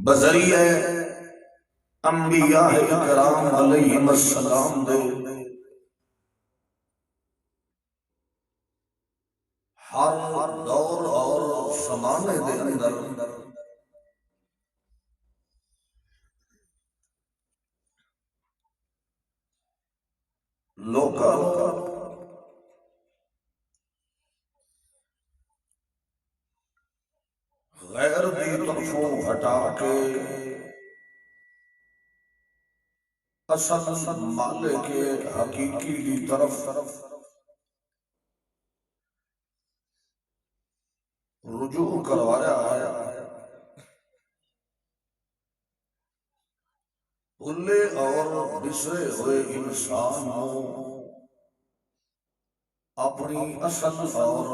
بذریعہ انبیاء کرام علیہم السلام دے ہر دور اور زمانے دے اندر لوکاں غیر دی طرفوں ہٹا کے اصل مالک حقیقی دی طرف رجوع کروایا ہے۔ بھولے اور بسرے ہوئے انسان ہوں اپنی اصل اور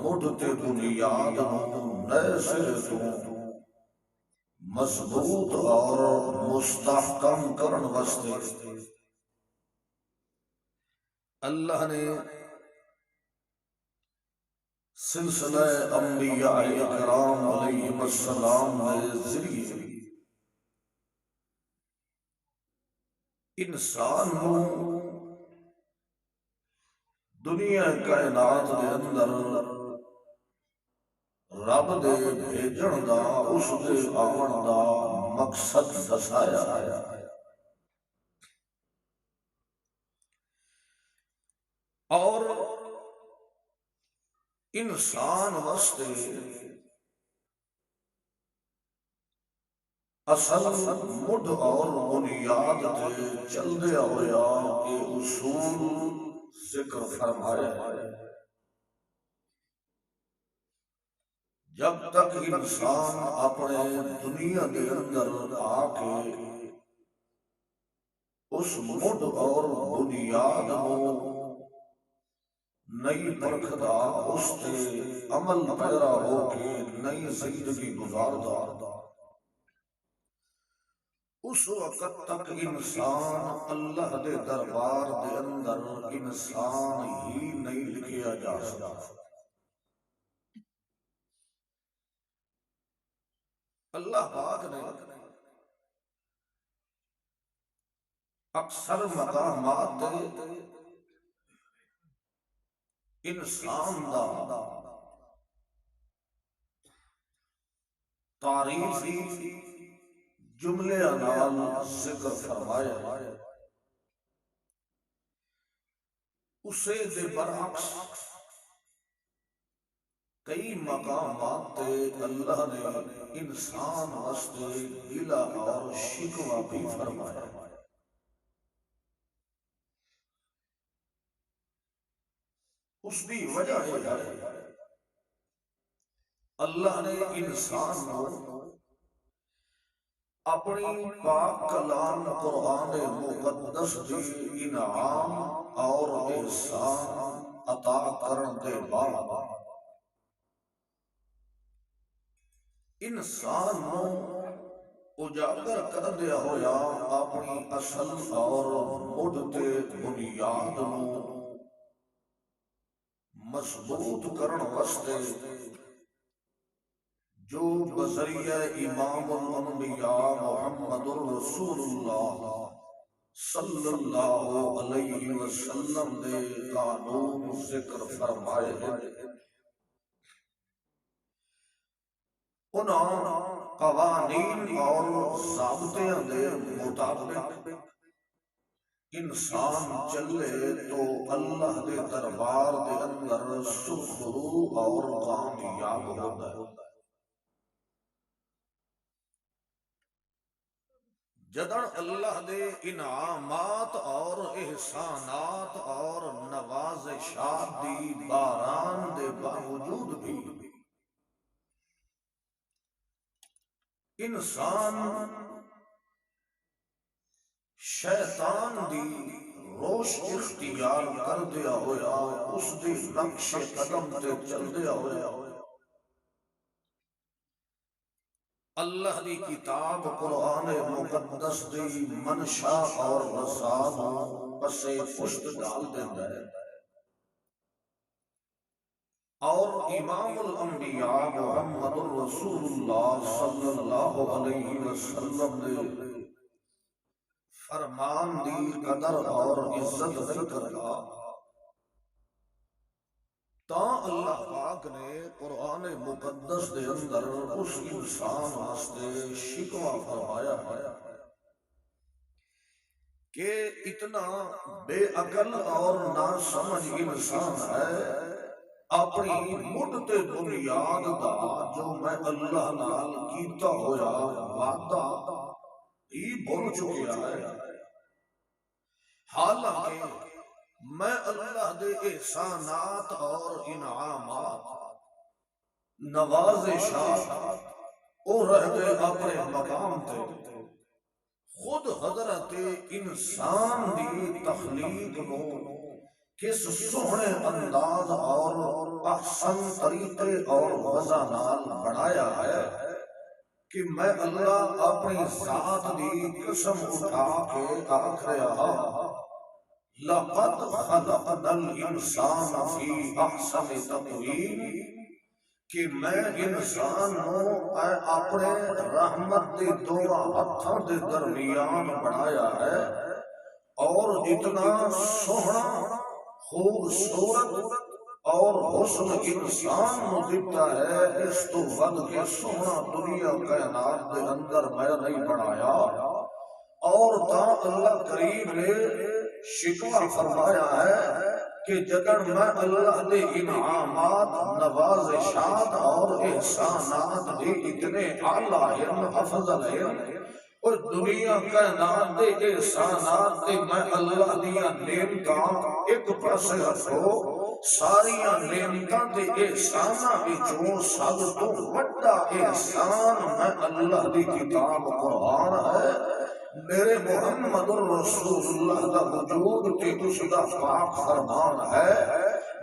مڈتے بنیاد ہوں نئے سرے تو مضبوط اور مستحکم کرن واسطے اللہ نے سلسلہ انبیاء کرام علیہم السلام کے ذریعے انسان کو دنیا کائنات دے اندر رب دے بھیجن دا اس دے آون دا مقصد دسایا ہے۔ اور انسان واسطے اصل مڈ اور بنیاد تے چلدیا ہویا کہ اصول ذکر فرمایا ہے۔ جب تک انسان اپنے دنیا کے اندر آ کے اس مڈ اور بنیاد کو نئی پرکھدا اس تے عمل پیرا ہو کے نئی زندگی گزاردا اس وقت تک انسان اللہ دے دربار دے اندر انسان ہی نہیں لکھیا جا سکتا۔ اللہ پاک نے اکثر مقامات تے انسان دا تعریفی جملے نال ذکر فرمایا ہے۔ اسے دے برعکس کئی مقامات تے اللہ نے انسان واسطے گلہ اور شکوہ بھی فرمایا ہے۔ اس کی وجہ ہے اللہ نے انسان کو اپنی پاک کلام قرآن مقدس دی انعام اور احسان عطا کرن دے بعد انسان کو اجاگر کر دیا ہویا اپنی اصل اور مڈتے بنیاد کو مضبوط کرن واسطے جو بذریعہ امام الانبیاء محمد رسول اللہ صلی اللہ علیہ وسلم دے قانون ذکر فرمائے ہیں۔ انہاں قوانین اور ضابطیاں دے مطابق انسان چلے تو اللہ دے دربار دے اندر سرخرو اور کامیاب ہوتا ہے۔ جدر اللہ دے انعامات اور احسانات اور نوازشات دی باران دے باوجود بھی انسان شیطان دی روش اختیار کر دیا ہویا اس دی نقش قدم تے چل دیا ہویا اللہ دی کتاب قرآن مقدس دی منشا اور رسال پسے پشت ڈال دیتا ہے۔ اور امام الانبیاء محمد الرسول اللہ صلی اللہ علیہ وسلم نے فرمان دی قدر اور عزت نہیں کرتا، تا اللہ پاک نے قرآن مقدس دے اندر اس انسان واسطے شکوہ فرمایا ہے کہ اتنا بے عقل اور ناسمجھ انسان ہے، اپنی مدت بنیاد دا جو میں اللہ نال کیتا ہویا وعدہ ہی بھول چکیا ہے، حالانکہ میں اللہ دے احسانات اور انعامات نوازشات اور رہ گئے اپنے مقام تے، خود حضرت انسان دی تخلیق نو کس سوہنے انداز اور احسن طریقے اور وضع نال بنایا ہے کہ میں اللہ اپنی ذات دی قسم اٹھا کے آکھ رہا لَقَدْ خَلَقْنَا الْإِنسَانَ فِي أَحْسَنِ تَقْوِيمٍ کہ میں انسان ہوں اپنے رحمت دے دو ہتھاں دے درمیان بنایا ہے، اور اتنا سوہنا خوبصورت اور حسن انسان نو دیتا ہے، اس تو ود کے سوہنا دنیا کائنات دے اندر میں نہیں بنایا۔ اور تا اللہ کریم نے شکوہ فرمایا ہے کہ جدر میں اللہ دے انعامات نوازشات اور احسانات دے اتنے اعلیٰ ہیں افضل ہیں، اور دنیا کائنات دے احسانات دے میں اللہ دیا نعمتاں ایک پاسے رکھو، ساریاں نعمتاں دے احساناں وچوں سب تو بڑا احسان میں اللہ دی کتاب قرآن ہے، میرے محمد الرسول اللہ دا وجود تے اس دا پاک فرمان ہے،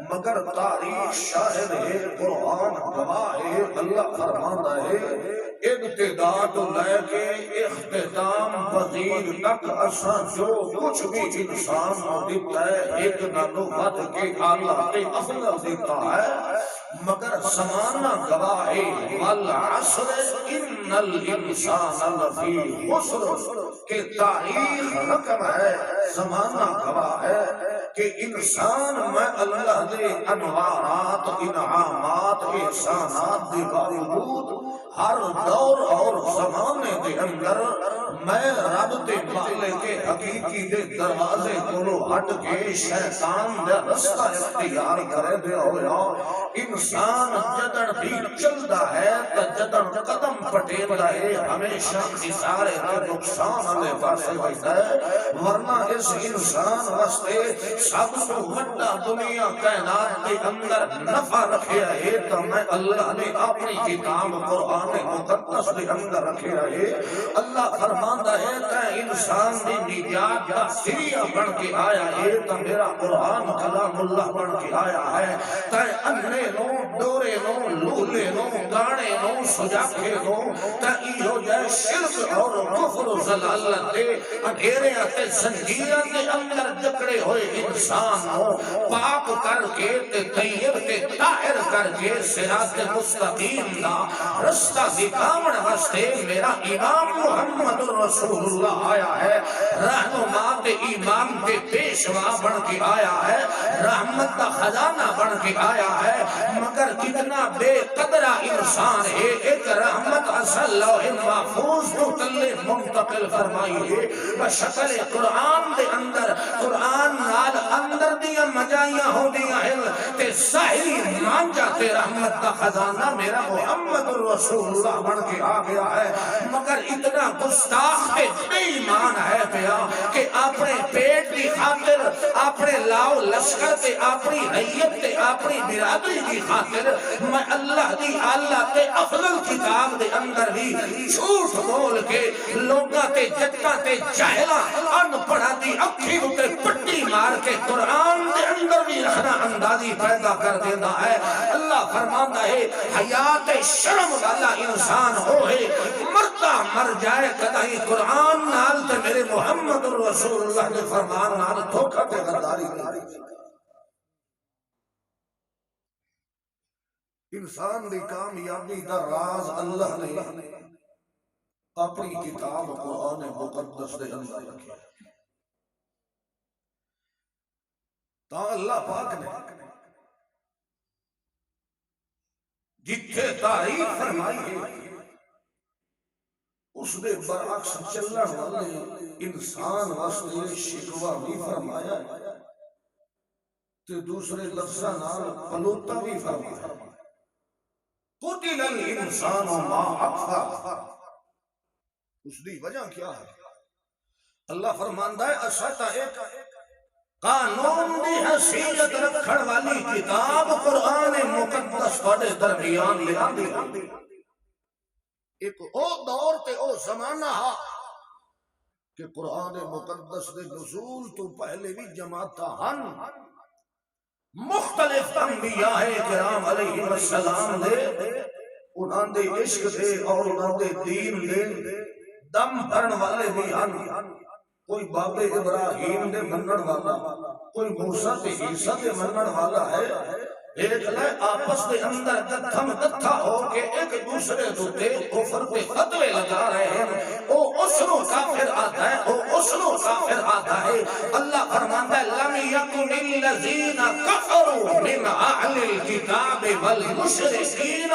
مگر تاریخ شاہد ہے، قرآن گواہ ہے، اللہ فرمانا ہے ابتدا تو لے کے اختتام پذیر تک اساں جو کچھ بھی انسان کو دیتا ہے ایک نالو ود کے اعلیٰ تے افضل دیتا ہے، مگر زمانہ گواہ ہے والعصر ان الانسان لفی خسر کہ تاریخ رقم ہے، زمانہ گواہ ہے کہ انسان میں اللہ دے انوارات انعامات احسانات دے باوجود ہر دور اور زمانے دے اندر میں رب دے بالے کے حقیقی دے دروازے کولو ہٹ کے شیطان دے رستہ اختیار کرے دے ہویا، انسان جدن بھی چلدا ہے تا جدن قدم پٹیدا ہے ہمیشہ خسارے تے نقصان والے پاسے ہوتا ہے، ورنہ اس انسان واسطے سب تو بڑا دنیا کائنات کے اندر نفع رکھیا ہے تو میں اللہ نے اپنی کتاب قرآن مقدس کے اندر رکھیا ہے۔ اللہ فرماندا ہے کہ انسان دی نجات دا ذریعہ بن کے آیا ہے تو میرا قرآن کلام اللہ بن کے آیا ہے، تے انے نو ڈورے نو لولے نو گانے نو سجاکے نو تے ایہو جائے شرک اور کفر و ضلالت دے اندھیرے تے زنجیراں دے اندر جکڑے ہوئے انسان ہو پاک کر کے تے طیب تے طاہر کر کے صراط مستقیم دا رستہ دکھاون واسطے میرا امام محمد رسول اللہ آیا ہے، رہنما تے ایمان تے پیشوا بن کے آیا ہے، رحمت دا خزانہ بن کے آیا ہے، مگر کتنا بے قدرہ انسان ہے، ایک رحمت اصل لوح محفوظ تو تلے منتقل فرمائی ہے بشکل قرآن دے اندر، قرآن نال اندر دیا مجائیاں ہو دیا ہیں تے ظاہری مان جاتے رحمت کا خزانہ میرا محمد رسول اللہ بن کے آ گیا ہے، مگر اتنا گستاخ تے بے ایمان ہے پیا کہ اپنے پیٹ کی خاطر اپنے لاؤ لشکر تے اپنی حیت تے اپنی برادری کی خاطر میں اللہ دی اللہ تے افضل کتاب دے اندر بھی جھوٹ بول کے لوگاں تے جتاں تے جاہلاں ان پڑھا دی اکھی تے پٹی مار کے قرآن دے اندر بھی رہنا اندازی پیدا کر دینا ہے۔ اللہ فرماتا ہے حیات شرم والا انسان ہوئے مرتا مر جائے کدائی قرآن نال تے میرے محمد رسول اللہ کے فرمان نال دھوکہ تے غداری نہیں۔ انسان دی کامیابی دا راز اللہ نے اپنی کتاب قرآن مقدس دے اندر رکھا ہے۔ تا اللہ پاک نے جتھے تعریف فرمائی ہے اس دے برعکس چلن والے انسان واسطے شکوہ بھی فرمایا ہے تے دوسرے لفظاں نال پلوتا بھی فرمایا ہے۔ قتل الانسان ما اکفر، اس دی وجہ کیا ہے؟ اللہ فرماندا ہے اساتا ایک قانون دی حیثیت رکھن والی کتاب قرآن مقدس تواڈے درمیان لے آندی ہے۔ ایک او دور تے او زمانہ ہا کہ قرآن مقدس دے نزول تو پہلے بھی جماعتاں ہن، مختلف انبیاء کرام علیہ السلام دے انہاں دے عشق دے اور انہاں دے دین دے دم بھرن والے بھی ہن۔ کوئی باب ابراہیم دے منن والا، کوئی موسیٰ تے عیسیٰ دے منن والا ہے۔ ایک لے آپس دے اندر دتھم دتھا ہو کے ایک دوسرے دوتے کفر پہ فتوے لگا رہے ہیں۔ او اسنو کافر آتا ہے، او اسنو کافر آتا ہے۔ اللہ فرماتا ہے لم یکن الذین کفروا من اہل الکتاب والمشرکین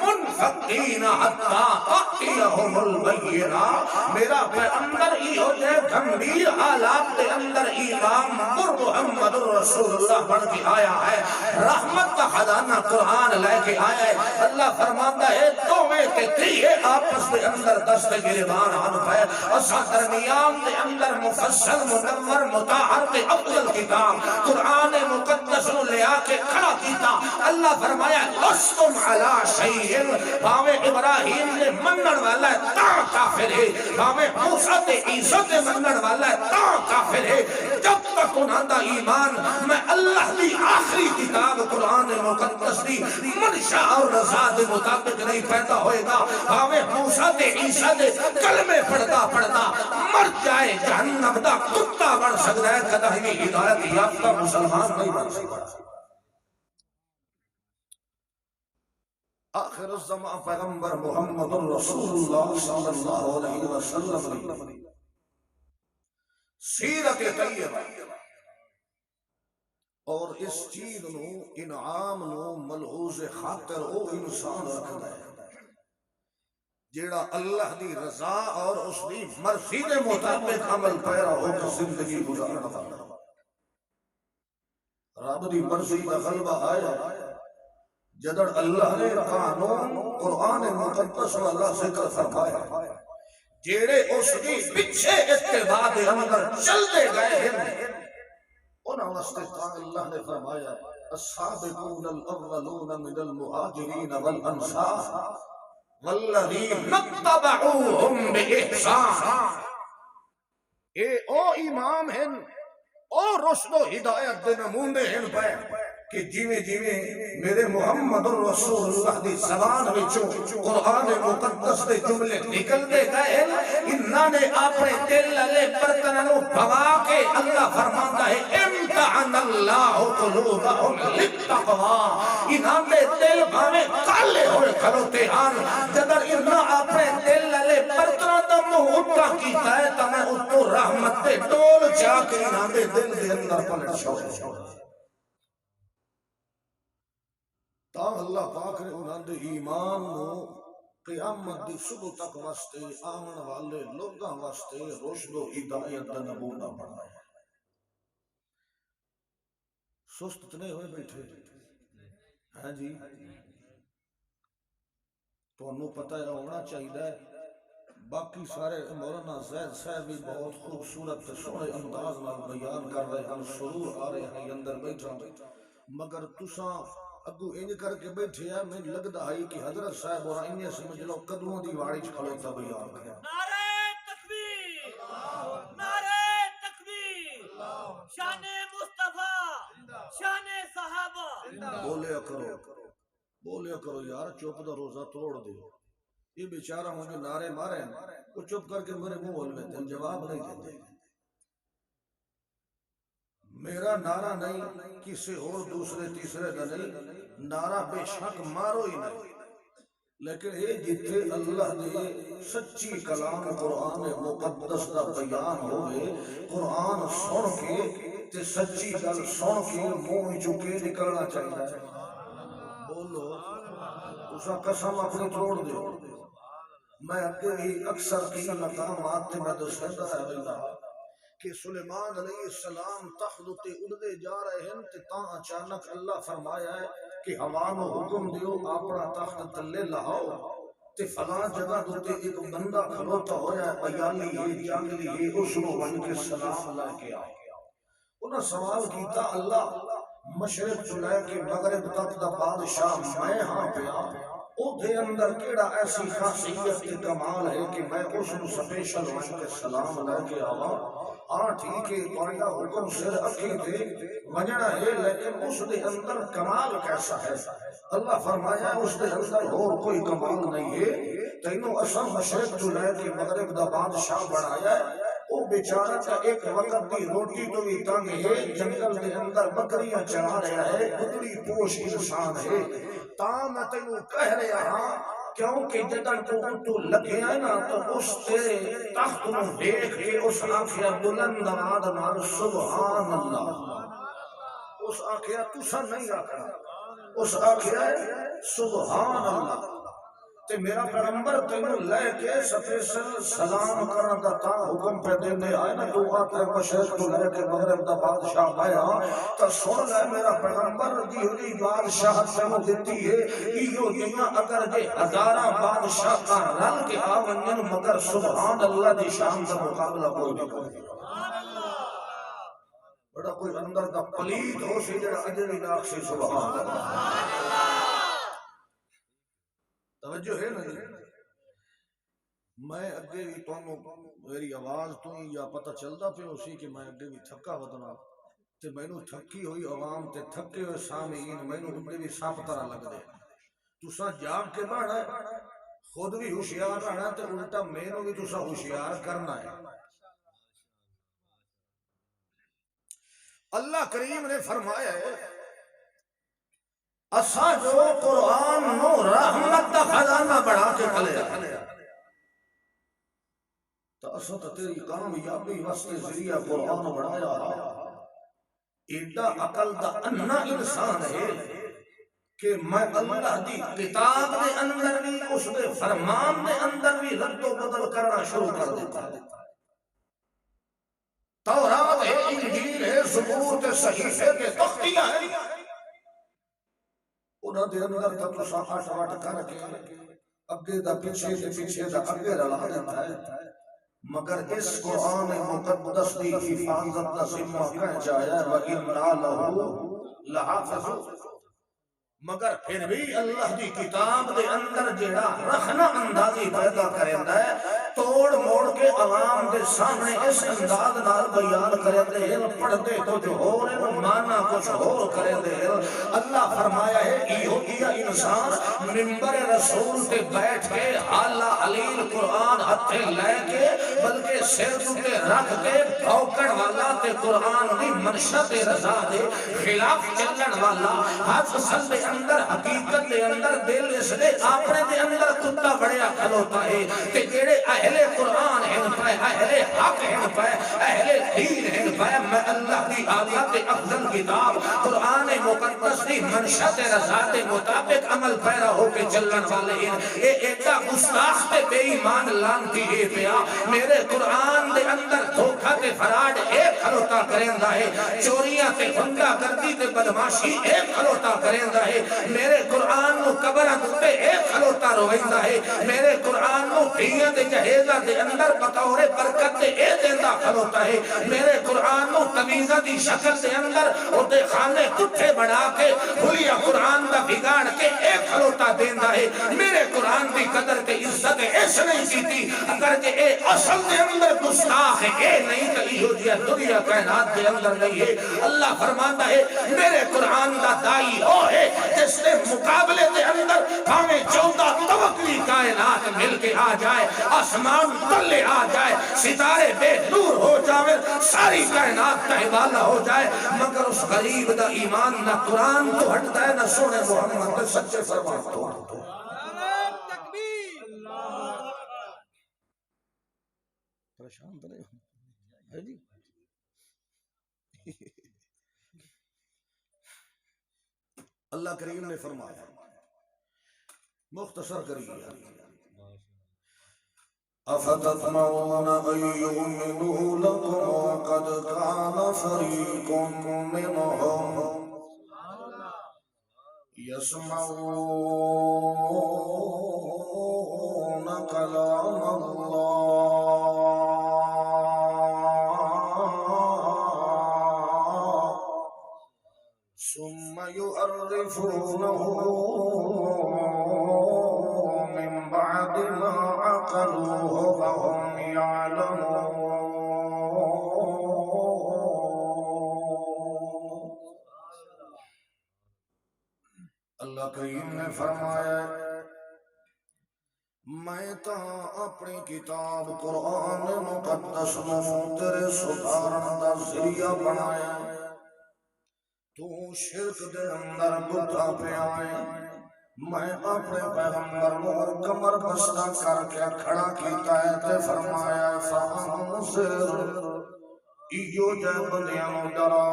منفقین حتی تأتیہم البینہ۔ میرا پیغمبر ہی ہو جائے گھمبیر حالات دے اندر ایمان پر محمد رسول اللہ بن کے آیا ہے، رحمت کا خزانہ قرآن لے کے آیا ہے۔ اللہ فرماتا ہے دوویں تے تریے آپس دے اندر دست گریبان آن پہ اسا درمیان دے اندر مفصل منور مطہر تے افضل کتاب قرآن مقدس نو لے آ کے کھڑا کیتا۔ اللہ فرمایا لستم علی شیء، باویں ابراہیم نے منن والا ہے تا کافر ہے، باویں موسیٰ تے عیسیٰ تے منن والا ہے تا کافر ہے۔ جب تک انہاں دا ایمان میں اللہ دی آخری کتاب قرآن مقدس دی منشا اور رضا دے مطابق نہیں پیدا ہوئے گا، باویں موسیٰ تے عیسیٰ دے کلمے پڑھتا پڑھتا مر جائے جہنم دا کتا بن سکتا ہے، کدہ ہی ہدایت یافتہ مسلمان نہیں بن سکتا۔ آخر الزمان پیغمبر محمد رسول اللہ صلی اللہ علیہ وسلم سیرت طیبہ اور اس چیز نو انعام نو ملحوظ خاطر او انسان رکھدا ہے جیڑا اللہ دی رضا اور اس دی مرضی دے مطابق عمل پیرا ہو کے زندگی گزارنا والا۔ رب دی مرضی دا غلبہ آیا جدڑ اللہ نے قانون قرآن مقدس والا ذکر فرمایا، جیڑے اس دی پیچھے اتباع دے اندر چلتے گئے ہیں انہاں واسطے اللہ نے فرمایا السابقون الاولون من المہاجرین والانصار والذین اتبعوہم بإحسان۔ اے او امام ہیں، او رشد و ہدایت دے نمونے ہیں پہ کہ جیویں جیویں میرے محمد رسول اللہ دی زبان وچوں قرآن مقدس دے جملے نکلتے گئے انہاں نے اپنے دل والے برتن نو بھگا کے اللہ فرماتا ہے امتحن اللہ قلوبہم للتقوی۔ انہاں دے دل بھاویں کالے ہوئے کھلوتے ہن، جدر انہاں اپنے دل والے برتن دا منہ اٹھا کیتا ہے تے میں اتوں رحمت دے ڈول چا کے انہاں دے دل دے اندر پلٹ چھوڑے۔ تا اللہ پاک نے انہاں دے ایمان نو قیامت دی صبح تک واسطے آمن والے لوگاں واسطے رشد و ہدایت دا نمونہ بنایا۔ سست نہیں ہوئے بیٹھے ہاں جی، تو انہوں پتہ ہونا چاہیے باقی سارے مولانا زید صاحب بھی بہت خوبصورت سونے انداز میں بیان کر رہے ہیں، سرور آ رہے ہیں اندر بیٹھا، مگر تساں اگو انج کر کے بیٹھے ہیں میں لگدا ہے کہ حضرت صاحب اور انہیں سمجھ لو قدموں دی واڑی چ کھلوتا بیان کرے۔ نعرہ تکبیر، نعرہ تکبیر، شان مصطفیٰ، شان صحابہ۔ بولیا کرو یار، چپ دا روزہ توڑ دے۔ یہ بیچارہ مجھے نعرے مارے وہ چپ کر کے میرے منہ بول لیتے ہیں، جواب نہیں دیتے۔ میرا نعرہ نہیں، کسی اور دوسرے تیسرے کا نہیں، نعرہ بے شک مارو ہی نہیں، لیکن یہ جتھے اللہ دے سچی کلام قرآن مقدس کا بیان ہوئے، قرآن سن کے تے سچی گل سن کے منہ چکے نکلنا چاہیے۔ بولو تسا قسم اپنی توڑ دو۔ میں اگے ہی اکثر کی مقامات میں دستا ہے کہ سلیمان علیہ السلام تخت تے اڑدے جا رہے ہیں تے تاں اچانک اللہ فرمایا ہے کہ ہوا نو حکم دیو اپنا تخت تلے لاؤ تے فلاں جگہ تے ایک بندہ کھلوتا ہویا ہے، عیالی ہے، جنگلی ہے، اس نو بن کے سلام لے کے آؤ۔ انہاں سوال کیتا اللہ مشرق تو لے کے مغرب تک دا بادشاہ میں ہاں پیا، او دے اندر کیڑا ایسی خاصیت تے کمال ہے کہ میں اس نو سپیشل بن کے سلام لے کے آواں؟ ہاں ٹھیک ہے تہاڈا حکم سر اکھی تے وجنا ہے، لیکن اس دے اندر کمال کیسا ہے؟ اللہ فرمایا اس دے اندر اور کوئی کمال نہیں ہے، تینوں اساں مشرق تو لے کے مغرب دا بادشاہ بنایا ہے، وہ بیچارہ کا ایک وقت دی روٹی تو بھی تنگ ہے، جنگل دے اندر بکریاں چرا رہا ہے، اتنی پوش انسان ہے، تاں میں تینوں کہہ رہا ہاں کیونکہ جدن تو لگے ہے نا تو اس تیرے تخت میں دیکھ کے اس آنکھیا بلند آواز نال سبحان اللہ، اس آنکھیا تسا نہیں آکھا، اس آنکھیا سبحان اللہ، تے میرا پیغمبر تینوں لے کے سپیشل سلام کرنا دا تا حکم پہ دینے آئے نا، تو آتا ہے مشرق تو لے کے مغرب دا بادشاہ بایا تا سن لے میرا پیغمبر دی ہوئی بادشاہ تینوں دیتی ہے، ایو دنیا اگر دے ہزارہ بادشاہ کا رل کے آونین مگر سبحان اللہ دی شان دا مقابلہ کوئی نہیں کرے۔ بڑا کوئی اندر دا پلید ہو سی جڑا اجری لاکھ سے سبحان اللہ، توجہ ہے نا؟ میں اگے بھی تانوں میری آواز تو ہی یا پتہ چلدا پیا اسی کہ میں اگے بھی تھکا ودنا تے مینوں تھکی ہوئی عوام تے تھکے ہوئے سامعین مینوں اندے بھی سانپ طرح لگدے، تساں جاگ کے بہنا ہے، خود بھی ہوشیار رہنا تے الٹا مینوں بھی تساں ہوشیار کرنا ہے۔ اللہ کریم نے فرمایا ہے اسا جو قرآن نو رحمت دا خزانہ بڑھا کے کھلیا تو اسا تو تیری کامیابی واسطے ذریعہ قرآن بڑھایا، ایڈا عقل دا انا انسان ہے کہ میں اللہ دی کتاب دے اندر بھی اس دے فرمان دے اندر بھی رد و بدل کرنا شروع کر دیتا ہے، تورات ہے، انجیل ہے، زبور تے صحیفے تے تختیاں ہیں، انہاں دے اندر تک تساں ہٹ وٹ کر کے اگے دا پیچھے تے پیچھے دا اگے رلا دیتا ہے، مگر اس قرآن مقدس دی حفاظت دا ذمہ کہہ جایا ہے وَإِنَّا لَهُ لَحَافِظُونَ، مگر پھر بھی اللہ دی کتاب دے اندر جڑا رکھنا اندازی پیدا کریندا ہے، توڑ موڑ کے عوام دے سامنے اس انداز نال بیان کرتے ہیں، پڑھتے تو جو ہو رہے مانا کچھ ہو کرتے ہیں۔ اللہ فرمایا ہے ایہودیہ انسان منبر رسول تے بیٹھ کے اعلیٰ علیل قرآن ہتھے لے کے بلکہ سر تے رکھ کے بھوکڑ والا تے قرآن دی منشا تے رضا دے خلاف چلن والا ہاتھ سن دے اندر حقیقت دے اندر دل اس دے آپنے دے اندر کتا بڑیا کھلوتا ہے تے جیڑے اہل قرآن ہیں پائے، اہل حق ہیں پائے، اہل دین ہیں پائے، میں اللہ دی آیات افضل کتاب قرآن مقدس دی منشا تے رضا دے مطابق عمل پیرا ہو کے چلن والے ہیں۔ اے ایتا گستاخ تے بے ایمان لانتی ہے پیا، میرے قرآن دے اندر دھوکہ تے فراڈ ایک کھلوتا کریندا ہے، چوریاں تے گنڈا گردی تے بدماشی ایک کھلوتا کریندا ہے، میرے قرآن نو قبراں تے ایک کھلوتا رویندا ہے، میرے قرآن نو دیاں تے جہیزاں دے اندر بطور برکت تے اے دیندا کھلوتا ہے، میرے قرآن نو تمیزہ دی شکل دے اندر اُتے خانے کٹھے بڑھا کے بھولیا قرآن دا بگاڑ کے ایک کھلوتا دیندا ہے، میرے قرآن دی قدر تے عزت اس نہیں کیتی، اگر کہ اے اصل دے اندر گستاخ ہے، اے نہیں تو ایہو جیا دنیا کائنات دے اندر نہیں ہے۔ اللہ فرماتا ہے میرے قرآن دا دائی او ہے جس نے مقابلے دے اندر ہمیں 14 توقعی کائنات مل کے آ جائے، آسمان تلے آ جائے، ستارے بے نور ہو جائے، ساری کائنات تہوالا ہو جائے، مگر اس غریب دا ایمان نہ قرآن تو ہٹتا ہے نہ سونے محمد کے سچے فرمان تو ہٹتا ہے۔ پریشان تو نہیں ہے جی؟ اللہ کریم نے فرمایا، مختصر کریے، افتطمعون ان یؤمنوا لکم وقد کان فریق منہم یسمعون کلام اللہ ثم يحرفونه من بعد ما عقلوه وهم يعلمون۔ اللہ کریم نے فرمایا، میں تا اپنی کتاب قرآن مقدس میں تیرے سدھارن دا ذریعہ بنایا، تو شرک دے اندر بتا پہ آئے، میں اپنے پیغمبر کو کمر بستہ کر کے کھڑا کیتا ہے تے فرمایا فانذر، ایو جے بندیاں ڈرا،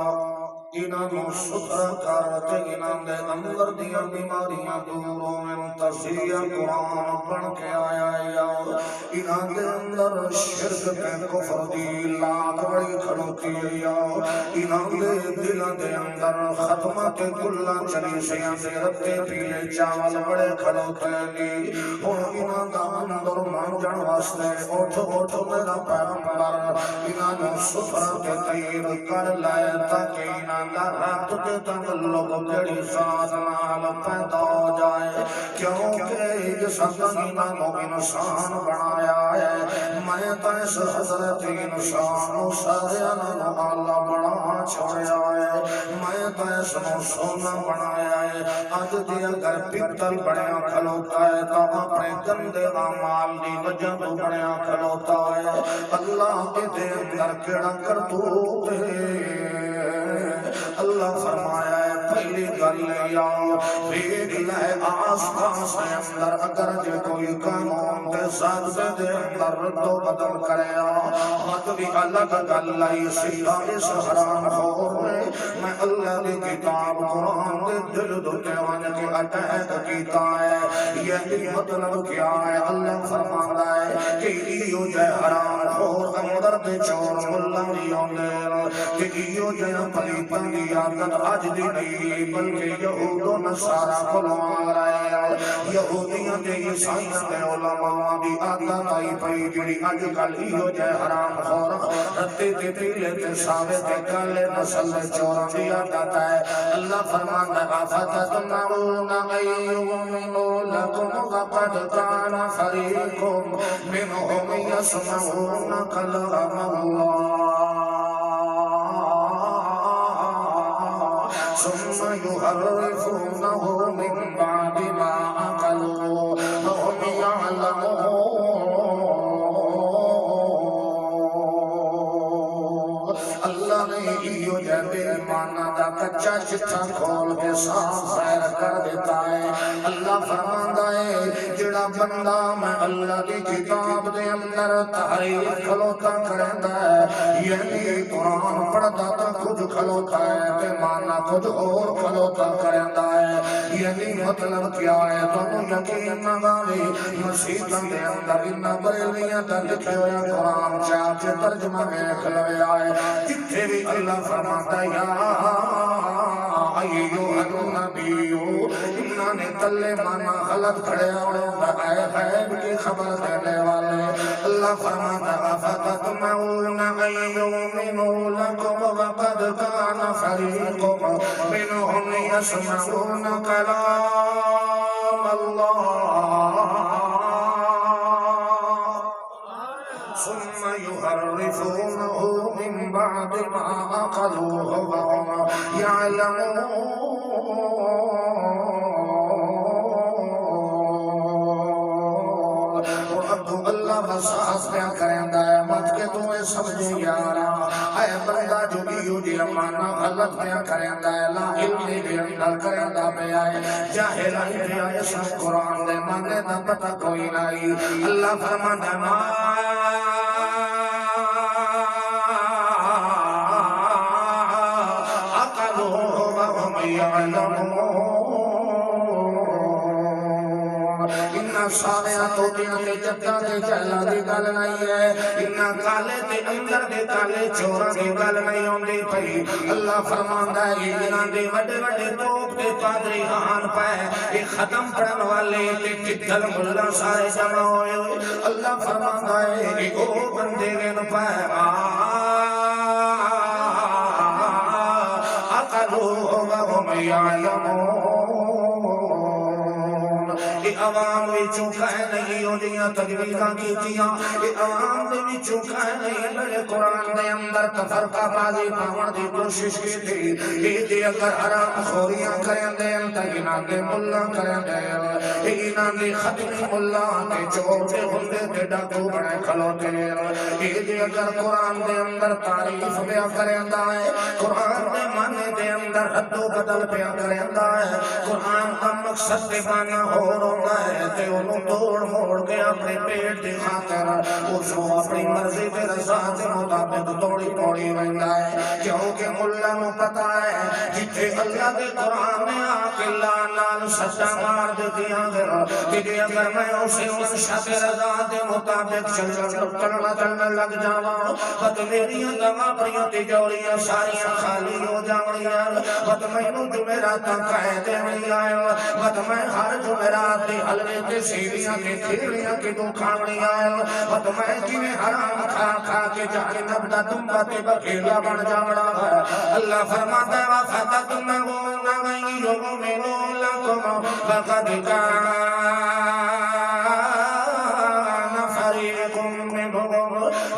انہاں ستھرا کر تے انہاں دے اندر دیاں بیماریاں دور ہوئیں، تذکیہ قرآن بن کے آیا یا انہاں دے اندر شرک تے کفر دی لاگ بڑی کھڑوتی ہے یا انہاں دے دلوں دے اندر ختمہ تے کلا چلی سیاں دے رتے پیلے چاول بڑے کھڑوتے ہیں، اور انہاں دا اندر مانجن واسطے اٹھ اٹھ میرا پیغمبر انہاں نو ستھرا تے تیر کر لائے تاکہ انہاں دا رات تے تعلق تیری ذات نال پیدا ہو جائے، کیونکہ جس انہاں نو انسان بنایا ہے، میں تا اس حضرت انسان سارے نال اللہ بنا چھوڑیا ہے، میں تا اس نو سونا بنایا ہے، اج دی اگر پتل بنیا کھلوتا ہے تو اپنے گندے اعمال دی وجہ تو بنیا کھلوتا ہے، اللہ کے دے اندر کیڑا کرتوت ہے۔ اللہ فرمایا ہے پہلی گل یا دیکھ لے آس پاس کے اندر اگر جو کوئی قانون دے ساتھ دے اندر رد و بدل کرے مت بھی الگ گل لائی سیدھا اس حرام خور میں اللہ دی کتاب قرآن دے دل دھتے ون کے اٹیک کیتا ہے، یہی مطلب کیا ہے؟ اللہ فرماتا ہے کہ ایو جے حرام خور اندر دے چور ملا دی ہوندے کہ ایو جے پلیتاں دی عادت اج دی نہیں بلکہ یہود و نصارا کولوں آ رہے ہیں، یہودیاں تے عیسائیاں تے علماء دی عادت آئی پئی جڑی اج کل ایو جے حرام خور رتے تے پیلے تے ساوے تے کالے نسل دے چوراں دی عادت ہے۔ اللہ فرماندا ہے افتطمعون ان یؤمنوا لکم وقد کان فریق منہم یسمعون کلام اللہ ثم يحرفونه من بعد ما عقلوه وهم يعلمون۔ اللہ نے ایو جے بے ایمانہ دا کچا چٹھا کھول کے صاف ظاہر کر دیتا ہے۔ اللہ فرماندا ہے جڑا بندہ میں اللہ دی کتاب دے اندر تحریف کھلوتا کریندا ہے، یعنی قرآن پڑھدا تا کچھ کھلوتا ہے تے مانا کچھ اور کھلوتا کریندا ہے، یعنی مطلب کیا ہے؟ تانوں یقین نہ آوے مسیحاں دے اندر انہاں بریلویاں دا لکھے ہویا قرآن چاہ کے ترجمہ ویکھ لویا ہے، جتھے بھی اللہ فرماتا یا ایھا النبی، انہاں نے تلے مانا غلط کھڑے ہوئے اے غیب کی خبر دینے والے، اللہ فرماتا افتطمعون ان یؤمنوا لکم وقد کان فریق منہم یسمعون کلام اللہ ثم يحرفونه من بعد ما عقلوه وهم يعلمون۔ ساتھ پیا کریندا ہے مت کے تو اے سمجھے یارا اے بندہ جو ایو دی امانہ غلط پیا کریندا ہے لا علمی دے اندر کریندا پیا ہے جاہلائی پیا اس قرآن دے معنی دا پتہ کوئی نہیں اللہ فرماندا ما سارے تو دیا کے جتا کے جلا دی گل نہیں ہے انہا کالے تے اندر دے کالے چورا دی گل نہیں ہوندی پئی اللہ فرماندا ہے انہاں دے وڈے وڈے توپ تے پادری آن پائے یہ ختم پڑھن والے تے کدھر ملا سارے جمع ہوئے اللہ فرماندا ہے کہ او بندے گن پائے اقلوا وهم يعلمون عوام بھی چوکا ہے نہیں ہو دیاں تجویزاں کیتیاں عوام بھی چوکا ہے نہیں بڑے قرآن دے اندر تفرقہ بازی پاون دی کوشش کی تھی یہ اگر حرام خوریاں کریں دے انتگینا کے ملہ کریں دے اینا دی ختمی ملہ کے چور دے ہندے دے ڈاکو بڑے کھلوتے یہ اگر قرآن دے اندر تعریف بیا کریں دا ہے قرآن دے معنی دے اندر حد و بدل بیا کریں دا ہے قرآن کا مقصد دے بانا ہو رونا ہے تے انہوں توڑ موڑ کے اپنے پیٹ دی خاطر اس کو اپنی مرضی تے رضا دے مطابق توڑی پوڑی رہندا ہے کیونکہ ملہ نو پتا ہے جتھے اللہ دے قرآن میں آکے لانال سچا مار دیتیاں کہ اگر میں اسے منشا تے رضا دے مطابق چلنا لگ جاواں بت میریاں دماں پریاں تجوریاں ساریاں خالی ہو جاویاں بت مینوں جمعراتاں کہہ دیویاں بت میں ہر جمعرات دے حلوے تے سیویاں کے کھیڑیاں کے دو کھاوڑیاں بت میں کیویں حرام کھا کھا کے جہنم دا دمبا تے بکیلا بن جاوڑا ہے اللہ فرماتا ہے وَفَتَتُنَّهُ يُؤْمِنُوا لَكُمْ فَقَدْ كَانَ فَرِيقٌ مِّنْهُمْ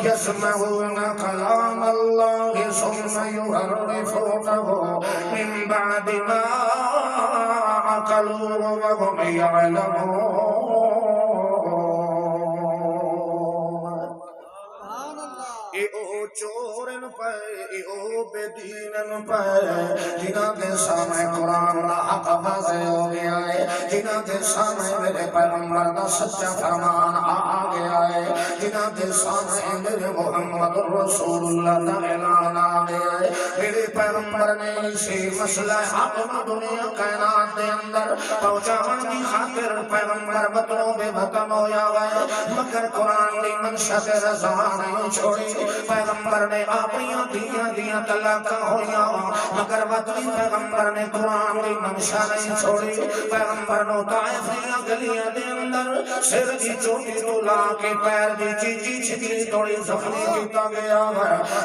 يَسْمَعُونَ كَلَامَ اللَّهِ ثُمَّ يُحَرِّفُونَهُ مِنْ بَعْدِ مَا عَقَلُوهُ وَهُمْ يَعْلَمُونَ اے او چورن پائے اے او بے دینن پائے جنہاں دے سامنے قرآن دا حق واضح ہو گیا ہے جنہاں دے سامنے میرے پیغمبر دا سچا فرمان آ گیا ہے جنہاں دے سامنے میرے محمد رسول اللہ دا اعلان آ گیا ہے میرے پیغمبر نے اسی مسئلہ حق دنیا کائنات دے اندر پہنچاون کی خاطر پیغمبر وطنوں بے وطن ہویا ہے مگر قرآن دی منشا تے رضا نہیں چھوڑی پیغمبر نے اپنی دیاں طلاقاں ہویاں مگر وطنی پیغمبر نے قرآن دی منشا نہیں چھوڑی پیغمبر نو طائف دیاں گلیاں دے اندر سر دی چوٹی تو لا کے پیر دی چیچی چھکلی توڑی زخمی کیتا گیا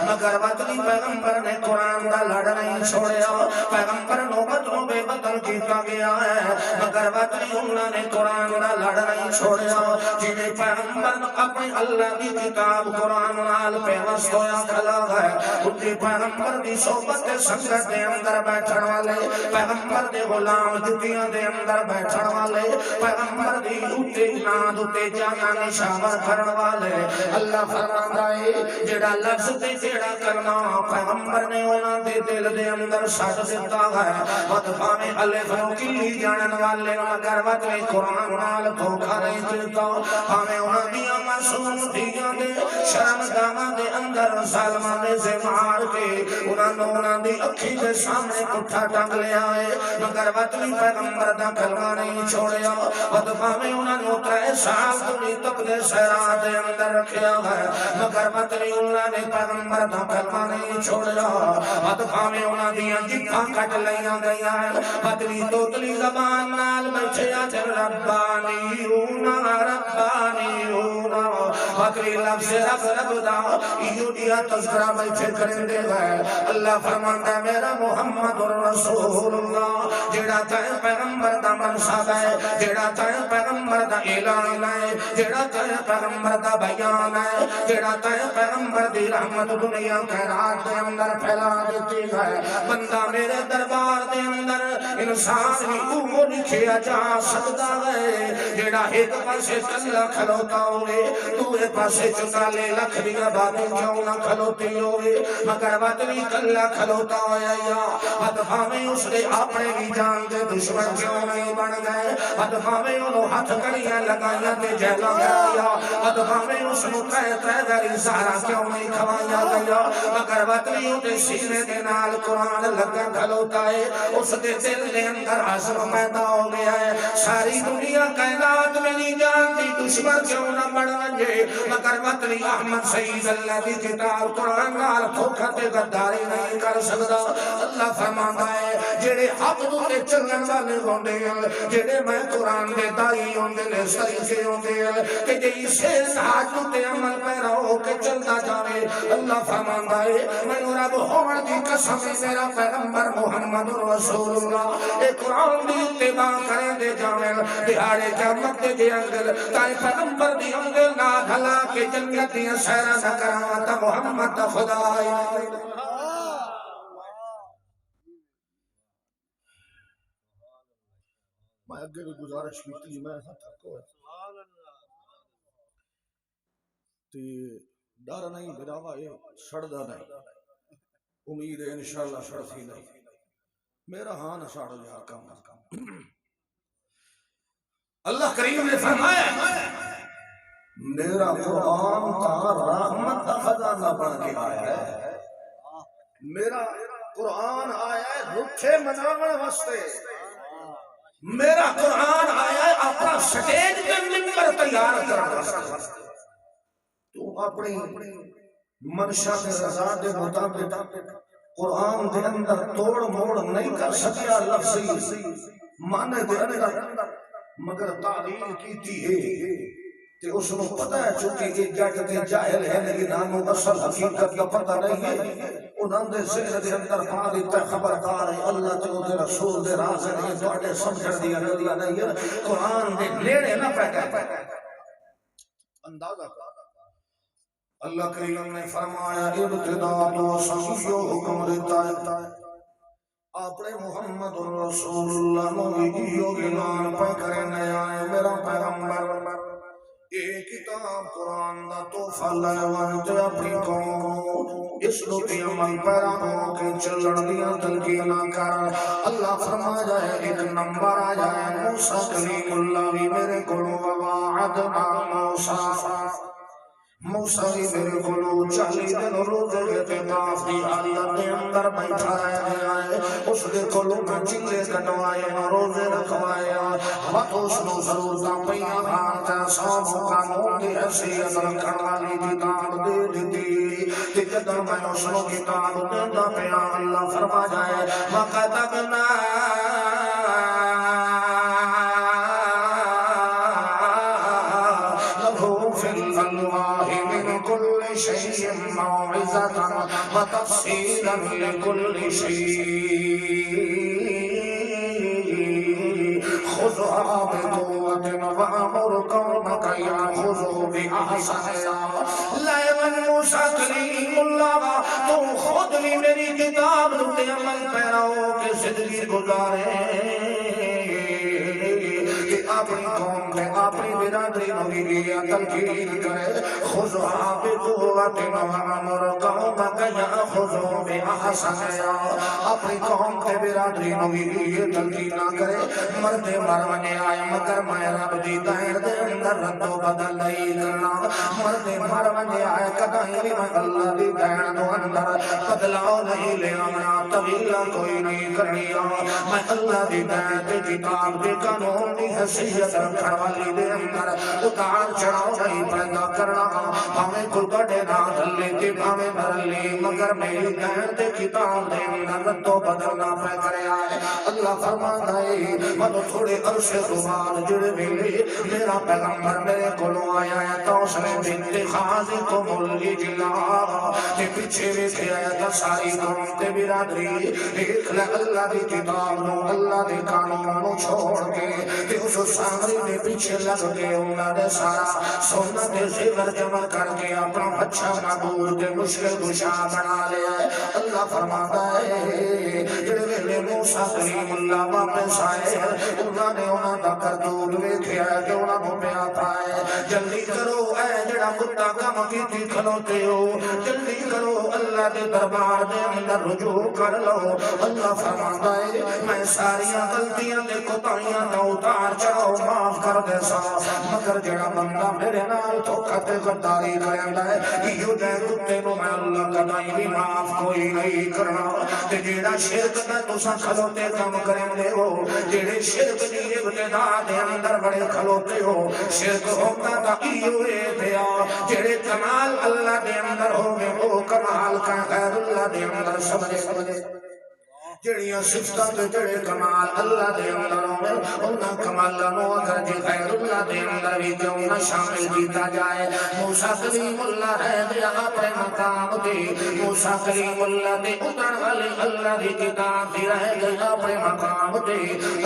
مگر وطنی پیغمبر نے قرآن دا لڑ نہیں چھوڑیا پیغمبر نو وطنوں بے وطن کیتا گیا ہے مگر وطنی انہوں نے قرآن دا لڑ نہیں چھوڑیا جنہیں پیغمبر اپنے اللہ کی کتاب قرآن نال پیوست ہویا کھلا ہے اُنہیں پیغمبر دی صحبت سنگت دے اندر بیٹھن والے پیغمبر دے غلام جتیاں دے اندر بیٹھن والے پیغمبر دی اُتے ناد اُتے جانا نشاور کرن والے اللہ فرماندا ہے جڑا لفظ تے جڑا کلمہ پیغمبر نے انہاں دے دل دے اندر سٹ دتا ہے وطفا میں الف نو کلی جانن والے مگر وطن قرآن نال دھوکا نہیں دیتا ہمیں انہاں دیاں معصوم دیاں دے شرم گاواں دے اندر ظالماں نے سے مار کے انہاں دی اکھی دے سامنے پٹھا ٹنگ لیا ہے مگر وطنی پیغمبر دا کلمہ نہیں چھوڑیا وطفا میں انہاں نو 3 سال دنی تک دے صحرا دے اندر رکھیا ہے مگر وطنی انہاں نے پیغمبر دا کلمہ نہیں چھوڑیا وطفا میں انہاں دیاں جتھاں کٹ لیاں گئیاں وطنی توتلی زبان نال بیٹھے آجر ربانیون وطنی لفظ رب دا ایودیا تذکرہ بیٹھے کریں دے گئے اللہ فرماندا ہے میرا محمد رسول اللہ جیڑا تائیں پیغمبر دا منصب ہے جیڑا تائیں پیغمبر دا اعلان ہے جیڑا تائیں پیغمبر دا بیان ہے جیڑا تائیں پیغمبر دی رحمت دنیا کائنات دے اندر پھیلا دیتی ہے بندہ میرے دربار دے اندر انسان بھی وہ لکھیا جا سکتا ہے جیڑا ایک پاسے کلا کھلوتا ہوئے دوسرے پاسے 44 لاکھ دیا باتیں کیوں نہ کھلوتی ہوئے مگر وطنی کلا کھلوتا ہویا یا ادھا میں اس نے اپنے بھی جان دے دشمن کیوں نہیں بن گئے ادھا میں انہوں ہاتھ کڑیاں لگائیاں تے جیلا گیا ادھا میں اس نے تہ دری سارا کیوں نہیں کھوائیا گیا مگر وطنی ہوتے سینے دے نال قرآن لگا کھلوتا ہے اس دے دل دے اندر عزم پیدا ہو گیا ہے ساری دنیا کائنات میں نہیں جانتی دشمن کیوں نہ بڑھ گئے مگر وطنی احمد سعید اللہ کی کتاب قرآن نال دھوکھتے غداری نہیں کر سکتا اللہ فرماتا ہے جڑے حق دے چلن والے ہوندے ہیں جڑے میں قرآن دے دائی ہوندے نے طریقے ہوندے ہیں کہ جی سے حق تے عمل پیرا ہو کے چلتا جاوے اللہ فرماتا ہے میں رب ہون دی قسم میرا پیغمبر محمد رسول اللہ اے قرآن دی اتباع کریں دے جاوے دیہاڑے قیامت دے انگل تائیں پیغمبر دی انگل نہ گھلا کے جنت دی سیرہ نہ کراتا محمد دا خدا ہے میں اگے بھی گزارش کی تھی میں تھکو ہے تے ڈر نہیں بڑاوا یہ سڑدا نہیں امید ہے انشاءاللہ سڑتی نہیں میرا ہاں نہ ساڑ یار کام اللہ کریم نے فرمایا میرا قرآن کا رحمت کا خزانہ بن کے آیا ہے میرا قرآن آیا ہے رکھے مناون واسطے میرا قرآن آیا ہے اپنا سٹیج پہ منبر تیار کرنا واسطے تو اپنی منشا کے رضا دے مطابق قرآن دے اندر توڑ موڑ نہیں کر سکیا لفظی معنی دے اندر مگر تعلیم کیتی ہے تے اس کو پتہ ہے چونکہ یہ جٹ تے جاہل ہے لیکن ہمیں اصل حقیقت کا پتہ نہیں ہے انہاں دے ذہن دے اندر پا دیتا خبردار ہے اللہ تے دے رسول دے راز ہے تواڈے سمجھن دی گل نہیں ہے قرآن دے نیڑے نہ پے اندازہ اللہ کریم نے فرمایا ابتدا تو سمجھو حکم دیتا ہے اپنے محمد رسول اللہ نبیوں کے نام پہ کرنے آئے میرا پیغمبر ایک کتاب قرآن دا تحفہ لے وانتے اپنی قوم اس لوٹی عمل پیرا ہو کے چلن دیا تلقینہ کر اللہ فرما جائے ایک نمبر آ جائے موسیٰ کلیم اللہ بھی میرے کلو وعدنا موسیٰ موسیٰ بھی میرے کلو 40 دن روزے اعتکاف دی حالت دے اندر بیٹھا رہ گیا ہے اس کے کلو میں چلے کٹوائے روزے رکھوائے وقت اس نو ضرورتاں پہیاں ہاتھ سو مقاموں کی حیثیت رکھن والی کتاب دے دیتی کہ جدر میں اس نو کتاب دیتا پیا اللہ فرما جائے وَقَتَبْنَا شيء موعظة وتفصيلا لكل شيء خذها بقوة وأمر قومك يأخذوا بأحسنها لیکن موسیٰ کلیم اللہ تو خود بھی میری کتاب تے عمل پیراؤ کے زندگی گزارے اپنی قوم میں اپنی برادری نوی لیا تلقین کرے خذها بقوة وأمر قومك يأخذوا بأحسنها اپنی قوم کے برادری نوی لیا تلقین کرے مرد مرمنے آئے مگر میں رب دی دائر دے اندر رد و بدل نہیں کرنا مرد مرمنے آئے کدائیں بھی میں اللہ دی دائر دو اندر بدلاؤ نہیں لے آمنا طویلہ کوئی نہیں کرنی میں اللہ دی دائر دے کتاب دے قانون دی حیثیت رکھن والی دے اندر اتار چڑھاؤ نہیں پیدا کرنا ہمیں کوئی بڑے نہ دھلے تے ہمیں بھرلی مگر میری دائر دے کتاب دے اندر رد و بدلنا پہ کرے آئے اللہ فرماتا ہے مدو تھوڑے عرصے زبان جڑے ملے میرا پیغمبر میرے کلو آیا ہے تو اس نے بنت خازی کو ملی جلا کہ پیچھے بیٹھے آیا تھا ساری قوم تے برادری ایک لے اللہ دی کتاب نو اللہ دی قانون نو چھوڑ کے کہ اس سامری دے پیچھے لگ کے انہاں نے سارا سونا تے زیور جمع کر کے اپنا اچھا معبود تے مشکل کشا بنا لیا ہے۔ اللہ فرماتا ہے جڑے ویلے موسیٰ کلیم اللہ واپس آئے انہاں نے انہاں دا کرتوت ویکھیا کہ انہاں کو پیا پائے جلدی کرو اے جڑا کتا کم کیتی کھلوتے ہو جلدی کرو اللہ دے دربار دے اندر رجوع کر لو۔ اللہ فرماتا ہے میں ساریاں غلطیاں دے کوتاہیاں دا اتار چڑھاؤ معاف کر دے سا مگر جڑا بندہ میرے نال دھوکا تے غداری کریندا ہے ایو دے کتے نو میں اللہ کدی بھی معاف کوئی نہیں کرنا۔ تے جڑا شرک دا تساں کھلوتے کم کریندے ہو جڑے شرک دی ابتدا دے اندر بڑے کھلوتے ہو شرک ہوتا تا ایو اے پیا جڑے کمال اللہ دے اندر ہوگے وہ کمال کا غیر اللہ دے اندر سمجھے جڑیاں صفتاں تے جڑے کمال اللہ دے اندر ہوئے انہاں کمالاں نو اگر جے غیر اللہ دے اندر بھی کیوں نہ شامل کیتا جائے۔ موسیٰ کلیم اللہ رہ گیا اپنے مقام تے موسیٰ کلیم اللہ دے اترن والے اللہ دی کتاب دی رہ گیا اپنے مقام تے۔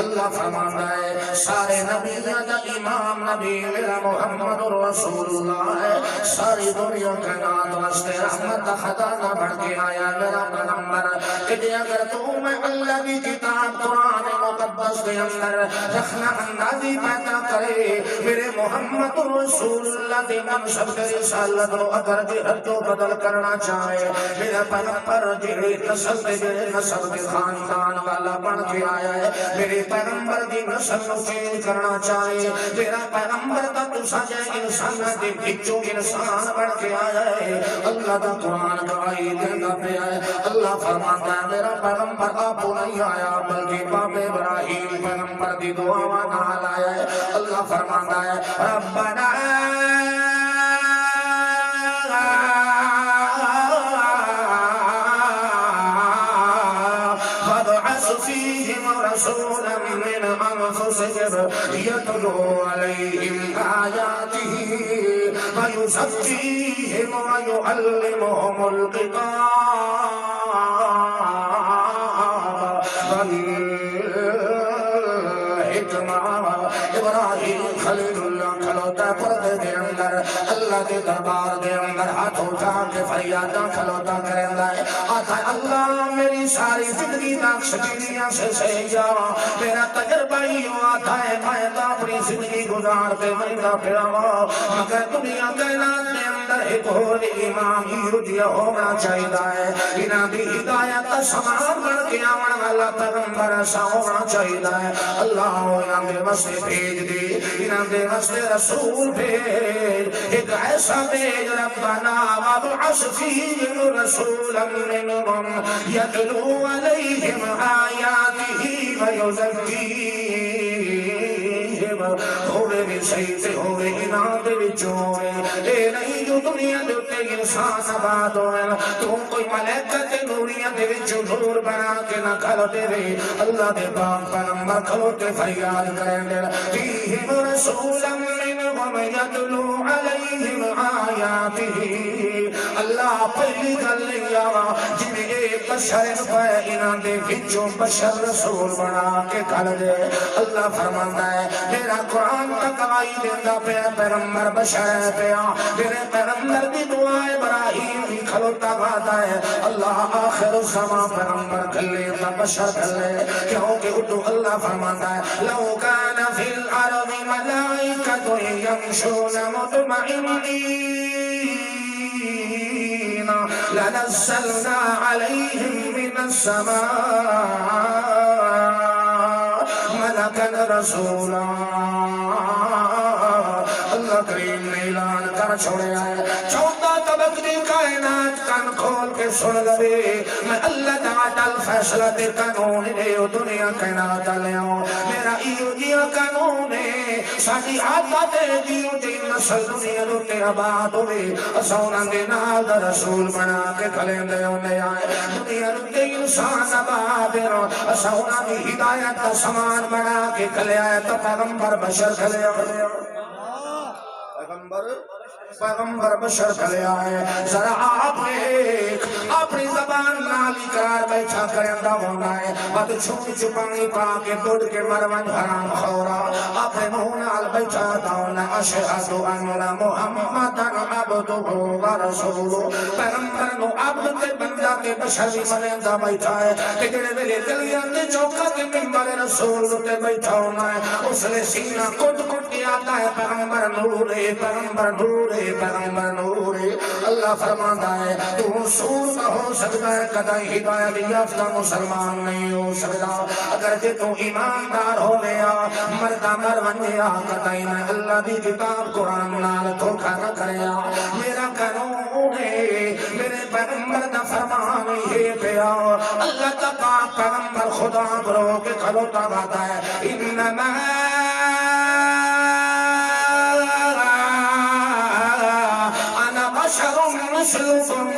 اللہ فرماتا ہے سارے نبیاں دا امام نبی میرا محمد رسول اللہ ہے ساری دنیا کائنات واسطے رحمت دا خزانہ بن کے آیا میرا پیغمبر کہ اگر تو میں اللہ کی کتاب قرآن مقدس کے اندر رکھنا اندازی پیدا کرے میرے محمد رسول اللہ کے منصب کے رسالت کو اگر جہد کو بدل کرنا چاہے میرا پیغمبر جڑے نسل کے جڑے نسل کے خاندان والا بن کے آیا ہے میرے پیغمبر کی نسل کو چینج کرنا چاہے میرا پیغمبر کا تو سجے انسان کے بچوں انسان بن کے آیا ہے اللہ کا قرآن گواہی دینا پیا ہے۔ اللہ فرماتا ہے میرا پیغمبر آپ نہیں آیا بلکہ باپ ابراہیم پیغمبر دی دعا نال آیا ہے۔ اللہ فرماتا ہے ربنا فابعث فیہم رسولا من انفسہم یتلو علیہم آیاتہ ویزکیہم ویعلمہم الکتاب ابراہیم خلیل اللہ کھلوتا پردے دے اندر اللہ کے دربار دے اندر ہاتھ اٹھا کے فریاداں کھلوتا کریندا ہے آتا ہے اللہ میری ساری زندگی نقش دنیا سے سہیا میرا تجربہ ہی آتا ہے میں تو اپنی زندگی گزارتے مہنگا پھراوا مگر دنیا کائنات دے اندر ایک اور امام ہی ہونا چاہیے ہے انہاں دی ہدایت کا سامان بن کے آون والا پیغمبر ایسا ہونا چاہیے ہے۔ اللہ انہاں دے واسطے بھیج دے انہاں دے واسطے رسول بھیج ایک ایسا بھیج ربنا وابعث فیہم رسولا منہم یتلو علیہم آیاتہ ویزکیہم ہوئے بھی صحیح سے ہوئے انہاں دے وچوں ہوئے اے نہیں جو دنیا دے اتے انسان آباد ہوئے تو کوئی ملائکت نوریاں دے وچوں نور بنا کے نہ کھلو دے وے اللہ دے پاک پیغمبر کھلو کے فریاد کریں دے فیہم رسولا منہم یتلو علیہم آیاتہ اللہ پہلی گل لے آوا جنہیں ایک بشر پہ انہاں دے وچوں بشر رسول بنا کے کھل دے اللہ فرماتا ہے میرا قرآن تک آئی دیتا پہ پیغمبر بشر پہ میرے پیغمبر دی دعا ابراہیم بھی کھلوتا گاتا ہے اللہ آخر الزمان پیغمبر کھلے تا بشر کھلے کیونکہ ادو اللہ فرماتا ہے لو کان فی الارض ملائکت یمشون مطمئنین لنزلنا علیہم من السماء ملکا رسولا اللہ کریم نے اعلان کر چھوڑیا ہے 14 طبق دی کائنات کن کھول کے سن لے میں اللہ تعالی فیصلہ دے قانون دے دنیا کائنات لے میرا ایو جیا قانون ہے ساری عادت دیو دی نسل دنیا تے آباد ہوے اساں انہاں دے نال دا رسول بنا کے کھلیندے ہوندے آئے دنیا تے انسان آباد اساں انہاں دی ہدایت دا سامان بنا کے کھلیا ہے تو پیغمبر بشر کھلیا پیغمبر بشر کھلیا ہے ذرا آپ ایک اپنی زبان نال اقرار بیٹھا کرندہ ہونا ہے بات چھوٹی چھپانی پا کے دوڑ کے مرون حرام خورا آپ بیٹھا تھا اشہد ان محمدن عبدہ و رسولہ پیغمبر نو عبد تے بندہ تے بشر منیندا بیٹھا ہے کہ جڑے ویلے گلیاں تے چوکاں تے ممبر رسول تے بیٹھا ہونا ہے اس نے سینہ کٹ کٹ کے آتا ہے پیغمبر نور ہے پیغمبر نور ہے پیغمبر نور ہے اللہ فرماتا ہے تو سور کا ہو سکتا ہے کدی ہدایت یافتہ مسلمان نہیں ہو سکتا اگر جے تو ایماندار ہو گیا مردہ مر بنیا کدی میں اللہ دی کتاب قرآن نال دھوکا نہ کریا میرا قانون ہے میرے پیغمبر دا فرمان ہے پیا اللہ کا پاک پیغمبر خدا برو کے کھلوتا باتا ہے انما انا بشر مثلکم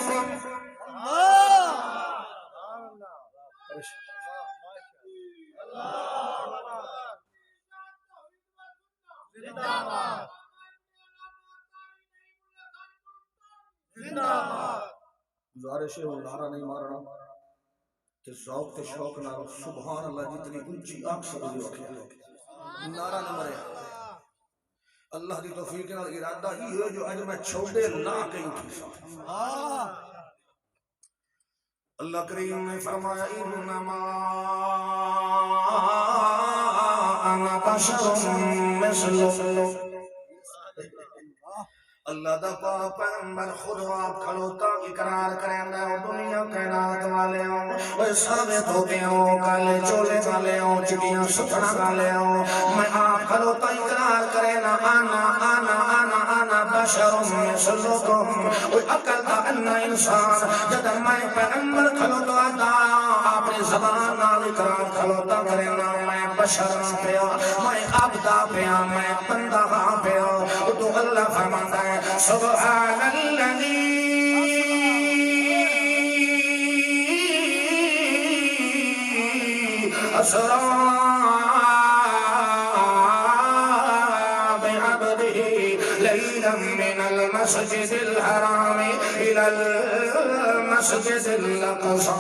گزارش ہے وہ نعرہ نہیں مارنا کہ ذوق تے شوق نہ سبحان اللہ جتنی اونچی آنکھ سے بھی رکھے نعرہ نہ مرے اللہ دی توفیق نال ارادہ ہی ہے جو اج میں چھوڑے نہ کہیں تھی اللہ کریم نے فرمایا انما انا بشر مثلکم اللہ دا پاک پیغمبر خود آپ کھلوتا اقرار کریں دے دنیا کائنات والے ہوں وہ ثابت ہوتے ہوں کالے چولے والے ہوں چٹیاں ستھنا والے ہوں میں آپ کھلوتا اقرار کریں نا آنا بشر مثلکم وہ عقل دا انا انسان جد میں پیغمبر کھلوتا دا آپ نے زبان نال اقرار کھلوتا کریں نا میں بشر پیا میں عبدہ پیا میں بندہ پیا تو اللہ فرماتا ہے سبحان الذی اسرا بعبده لیلا من المسجد الحرام الى المسجد الاقصى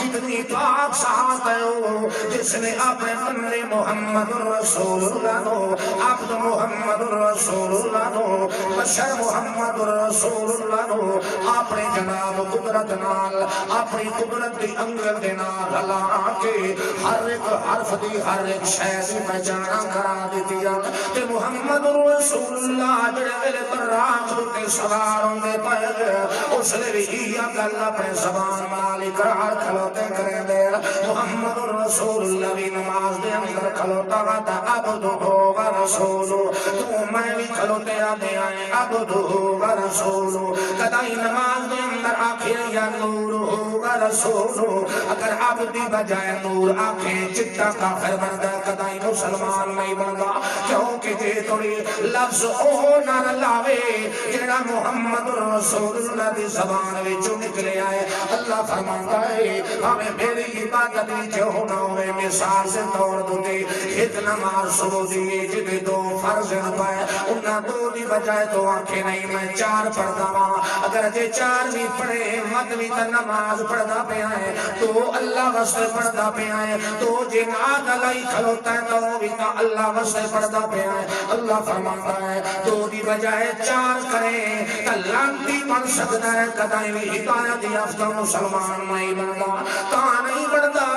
کتنی پاک ساتھ ہے وہ جس نے اپنے بندے محمد رسول اللہ نو عبد محمد رسول اللہ نو بشر محمد رسول اللہ نو اپنے جناب قدرت نال اپنی قدرت دی انگل دے نال ہلا کے ہر ایک حرف دی ہر ایک شے دی پہچان کرا دیتی تے محمد رسول اللہ جڑے ویلے براق تے سوار ہوندے پئے اس نے بھی یہ گل اپنے زبان نال اقرار کھلوتے کریں دے محمد رسول اللہ بھی نماز دے اندر کھلوتا گا عبدہ و رسولہ تو میں بھی کھلوتے آدھے آئے عبدہ و رسولہ کدائی نماز دے اندر آنکھیں یا نور و رسولہ اگر عبدی بجائے نور آنکھیں چٹا کافر بندہ کدائی مسلمان نہیں بندہ کیونکہ جے توڑی لفظ او نہ لاوے جڑا محمد رسول اللہ دی زبان وچوں نکلے آئے اللہ فرماتا ہے ہمیں میری عبادت کیوں نہ ہوئے مثال سے توڑ دوتے ایک نماز صبح دیئے جدے دو فرض نہ پائے انہاں دو دی بجائے تو آنکھیں نہیں میں چار پڑھتا ہوں اگر جے چار بھی پڑھے مت بھی تا نماز پڑھتا پہ آئے تو اللہ واسطے پڑھتا پہ آئے تو جے ناد علی کھلوتا ہے تو بھی تا اللہ واسطے پڑھتا پہ آئے اللہ فرماتا ہے دو دی بجائے چار کریں تا لانتی بن سکتا ہے کدائی بھی ہدایت یافتہ مسلمان نہیں بنتا تا نہیں بڑھتا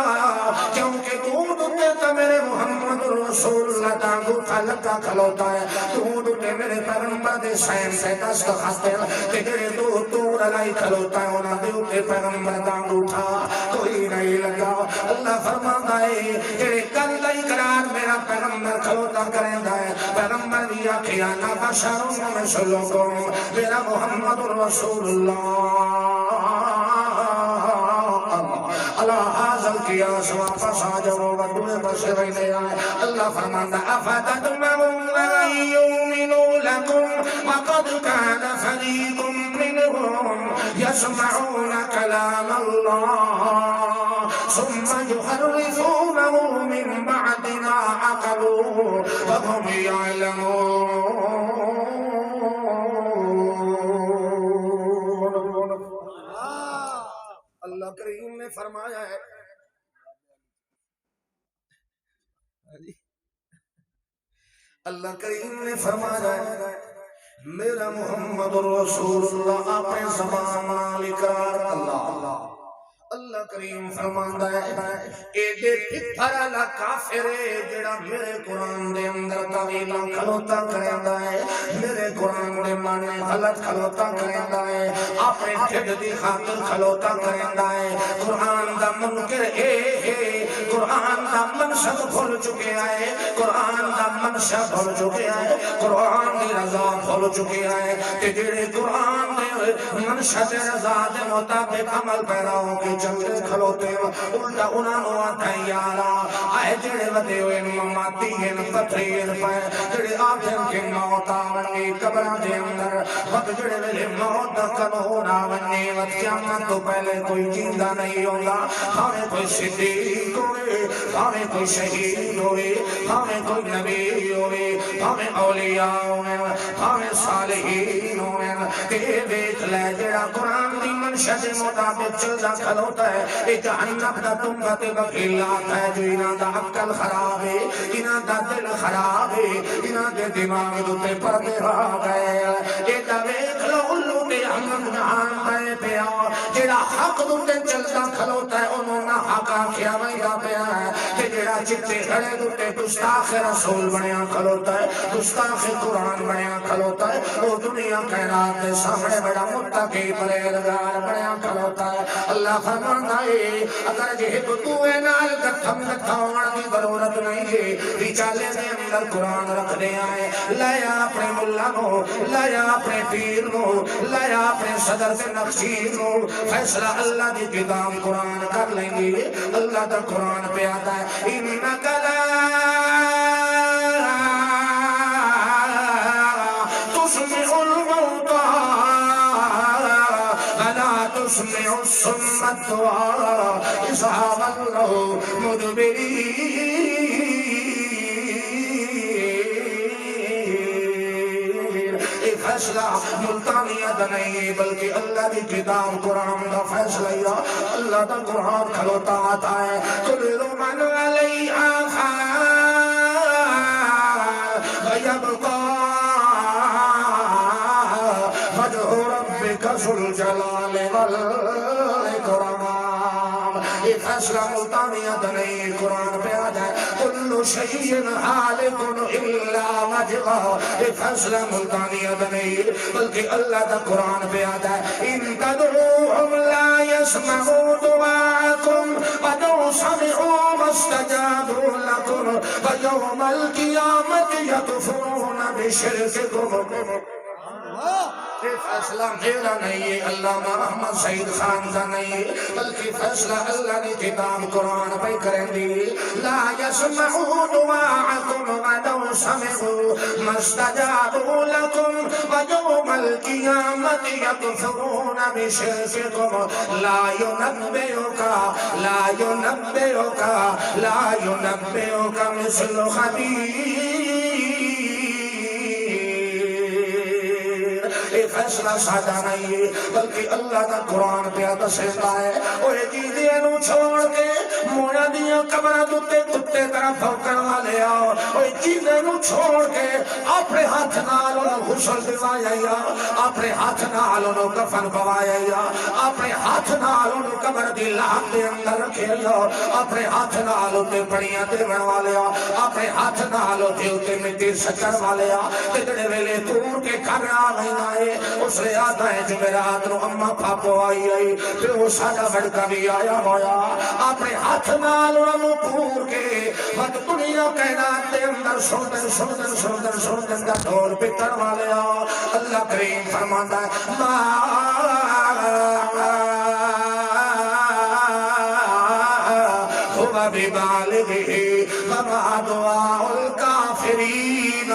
کیونکہ تو دیتا میرے محمد رسول اللہ تا گھوٹا لگا کھلوتا ہے تو دیتے میرے پیغمبر دے سین سے دست خستے کہ جڑے دو تور علائی کھلوتا ہے انہاں دیتے پیغمبر دا گھوٹا کوئی نہیں لگا اللہ فرماتا ہے جڑے کل دا اقرار میرا پیغمبر کھلوتا کریں دا ہے پیغمبر دیا کھیانا بشر مثلکم میرا محمد رسول اللہ اللہ حاضر کیا واپس آ جاؤ دوے پاسے رہنے آئے اللہ فرماتا افتطمعون ان یؤمنوا لکم وقد کان فریق منهم یسمعون کلام اللہ ثم یحرفونه من بعد ما عقلوه وهم یعلمون اللہ کریم نے فرمایا ہے اللہ کریم نے فرمایا میرا محمد رسول اللہ اپنے زبان نال اقرار اللہ اللہ کریم فرماندا ہے ایڈے پتھر والا کافر ہے جڑا میرے قرآن دے اندر تعویلاں کھلوتا کریندا ہے میرے قرآن دے معنی غلط کھلوتا کریندا ہے اپنے ڈھڈ دی خاطر کھلوتا کریندا ہے قرآن دا منکر اے قرآن دا منشا بھول چکے ہے قرآن دا منشا بھول چکے ہے قرآن دی رضا بھول چکے ہے تے جڑے قرآن دے منشا تے رضا دے مطابق عمل پیرا ہو کے چلتے کھلوتے الٹا انہاں نوں آتا ہے یارا آئے جڑے ودے ہوئے مماتی ہیں پتھری ہیں پائے جڑے آتے ہیں کہ موت آونی قبراں دے اندر وقت جڑے ویلے موت دا قانون آونی وقت قیامت تو پہلے کوئی جیندہ نہیں ہوگا ہمیں کوئی صدیق ہوئے ہمیں کوئی شہید ہوئے ہمیں کوئی نبی ہوئے ہمیں اولیاء ہوئے ہمیں صالحین ہوئے کہ دیکھ لے جڑا قرآن دی منشا دے مطابق چلدا کھلوتا ہے اے جہنم دا تمبا تے وکیلات ہے جو انہاں دا عقل خراب ہے انہاں دا دل خراب ہے انہاں دے دماغ دوتے پردے آ گئے اے دا ویکھ لو الو تے ہم جہان پے پیا جڑا حق دوتے چلدا کھلوتا ہے انہوں نہ حق آکھیا ویندا پیا ہے تے جڑا چٹے کھڑے دوتے گستاخ رسول بنیا کھلوتا ہے گستاخ قرآن بنیا کھلوتا ہے وہ دنیا کائنات دے سامنے بڑا متقی پرہیزگار بنیا کھلوتا ہے اللہ فرماندا ہے اگر جے کو تو اے نال کتھم کتھاون دی ضرورت نہیں ہے رچالے دے اندر قرآن رکھ دے آئے لایا اپنے ملا نو لایا اپنے پیر نو لایا اپنے صدر سے نقشی نو فیصلہ اللہ دی کتاب قرآن کر لیں گے اللہ دا قرآن پہ آتا ہے انک لا تسمع الموتى ولا تسمع الصم الدعاء إذا ولوا مدبرين فیصلہ ملتانیت نہیں بلکہ اللہ کی کتاب قرآن کا فیصلہ ہی اللہ کا قرآن کھلوتا آتا ہے کل من علیہا فان ویبقا وجہ ربک ذو الجلال والاکرام یہ فیصلہ ملتانیت نہیں قرآن پہ آ جائے کل شیء حالک الا وجہہ یہ فیصلہ ملتانیت نہیں بلکہ اللہ کا قرآن پہ آ جائے ان تدعوهم لا يسمعوا دعاءكم ولو سمعوا ما استجابوا لكم ويوم القيامة يكفرون بشرككم یہ فیصلہ میرا نہیں ہے علامہ محمد سعید خان کا نہیں ہے بلکہ فیصلہ اللہ کی کتاب قرآن پہ کریں دی لا يسمعوا دعاءكم ولو سمعوا ما استجابوا لكم ويوم القيامة يكفرون بشرككم لا ينبئك مثل خبير فیصلہ سادہ نہیں ہے بلکہ اللہ کا قرآن پہ دستا ہے اور چیزیں نو چھوڑ کے موڑا دیا قبرہ دوتے کتے طرح پھوکن والے آؤ اور چیزیں نو چھوڑ کے اپنے ہاتھ نال انہوں غسل دوایا یا اپنے ہاتھ نال انہوں کفن پوایا یا اپنے ہاتھ نال انہوں قبر دی لاک دے اندر رکھے یا اپنے ہاتھ نال ہوتے پڑیاں دیون والے آ اپنے ہاتھ نال ہوتے مٹی سچر والے آ تجڑے ویلے تور کے کھگڑا مہینہ ہے اس لئے آتا ہے جمعرات نو اماں پاپو آئی پھر وہ ساڑا بڑکا بھی آیا ہویا اپنے ہاتھ نال انہوں پور کے وقت دنیا کائنات دے اندر سردن کا ڈھول پتر والے اللہ کریم فرماتا ہے ہوا ببالغہ وما دعاء الکافرین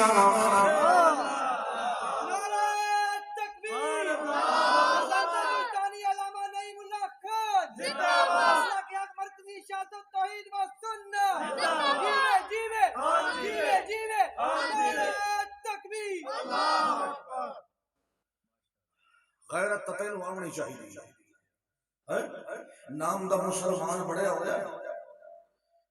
غیرت تپیل آمنی چاہیے نام دا مسلمان بڑے ہو جائے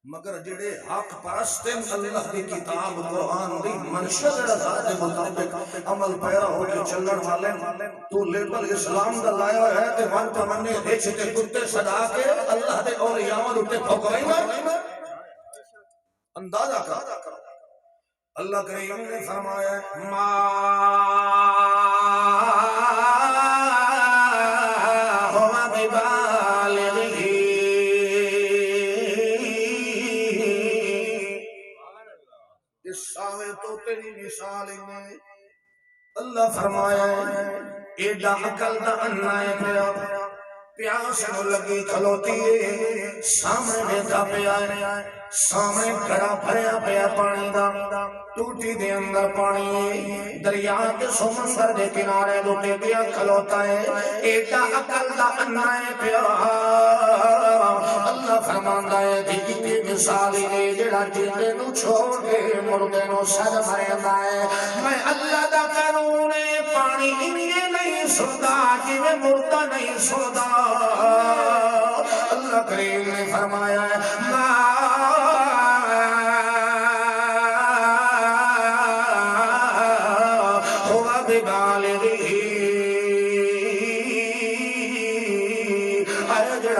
مگر جڑے حق پرست ہیں اللہ دی کتاب قرآن دی منشا جڑا دے مطابق عمل پیرا ہو کے چلن والے تو لیبل اسلام دا لایا ہے تے ون تمنے ہچ تے کتے صدا کے اللہ دے اولیاء اُتے پھکوئی نا اندازہ کر اللہ کریم نے فرمایا ما ہوا ببالغہ اس ساوے تو تیری مثال میں اللہ فرمایا ایڈا عقل دا انائے پیاس نو لگی کھلوتی ہے سامنے بیٹھا پیا سامنے کھڑا بھریا پیا پانی دا ٹوٹی دے اندر پانی دریا کے سمندر دے کنارے لٹے پیا کھلوتا ہے ایڈا عقل دا انائے پیا اللہ فرماندا ہے کہ مثال ہے جڑا جیندے نو چھوڑ کے مردے نو سر مریندا ہے میں اللہ دا قانون ہے پانی انہی نہیں سندا جویں مردہ نہیں سندا اللہ کریم نے فرمایا ہے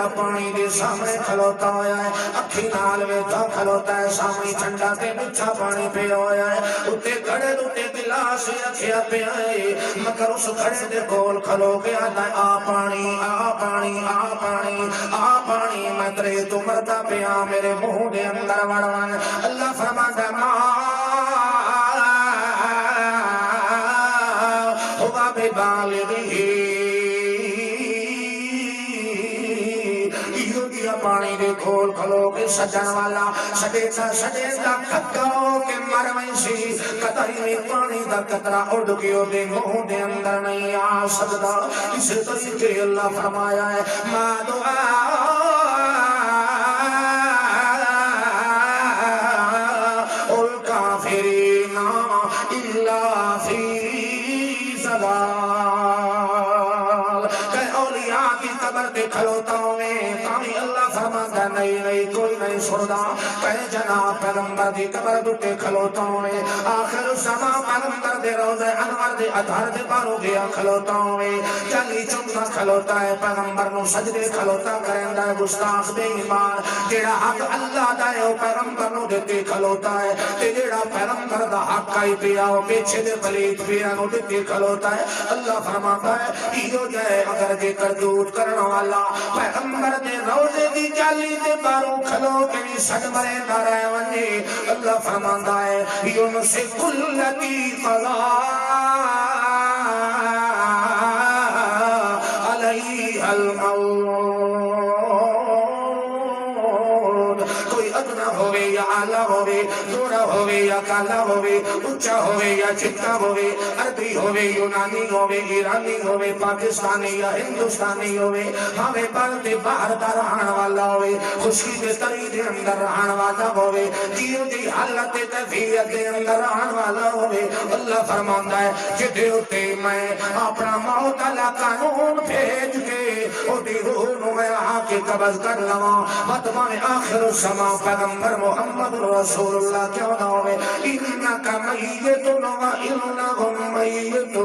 پانی دے سامنے کھلوتا ہویا ہے اکھی نال ویٹھا کھلوتا ہے سامنے ٹھنڈا تے میٹھا پانی پیا ہویا ہے اتے کھڑے اتے گلاس رکھیا پیا ہے مگر اس کھڑے دے کول کھلو کے آتا ہے آ پانی آ پانی آ پانی آ پانی میں ترے تو مرتا پیا میرے منہ دے اندر وڑوان اللہ فرماندا ہے ما ہوا ببالغہ پانی دے کھول کھلو کے سجن والا سجیتا کھکا ہو کے مر ویسی قطعی میں پانی دا قطرہ اڑ کے دے منہ دے اندر نہیں آ سکتا اس طریقے اللہ فرمایا ہے ما دعاء الکافرین الا فی ضلال کہ اولیاء کی قبر دے کھلوتا ہوئے اللہ فرماتا نہیں کوئی نہیں سندا کہ جناب پیغمبر دی قبر دے کھلوتا ہوئے آخر الزمان پیغمبر دے روضہ انور دے ادھر دے بارو گیا کھلوتا ہوئے چلی چمتا کھلوتا ہے پیغمبر نو سجدے کھلوتا کریندا ہے گستاخ بے ایمان جیڑا حق اللہ دا ہے وہ پیغمبر نو دیتے کھلوتا ہے تے جیڑا پیغمبر دا حق آئی پیا وہ پیچھے دے پلیت پیا نو دیتے کھلوتا ہے اللہ فرماتا ہے ایو جائے اگر جے کردوت کرنا والا پیغمبر دے روزے دی جالی تے بارو کھلو کے بھی سج مرے نہ رہے ونجے اللہ فرماندا ہے یونس کلتی قضا علیہ الموت کوئی ادنا ہوئے یا اعلیٰ ہوئے جوڑا ہوئے یا کالا ہوئے اچھا ہوئے یا چھکا ہوئے عربی ہوئے یونانی ہوئے ایرانی ہوئے پاکستانی یا ہندوستانی ہوئے ہمیں پردے باہر دا رہن والا ہوئے خوشی دے تری دے اندر رہن والا ہوئے جیو دی حالت کیفیت دے اندر رہن والا ہوئے اللہ فرماندا ہے جدے ہوتے میں اپنا موت اللہ قانون بھیج کے او دی روح نو میں آ کے قبض کر لواں فتوہ آخر الزمان پیغمبر محمد رسول اللہ کیوں نہ ہوئے انکا میتون و انہم میتون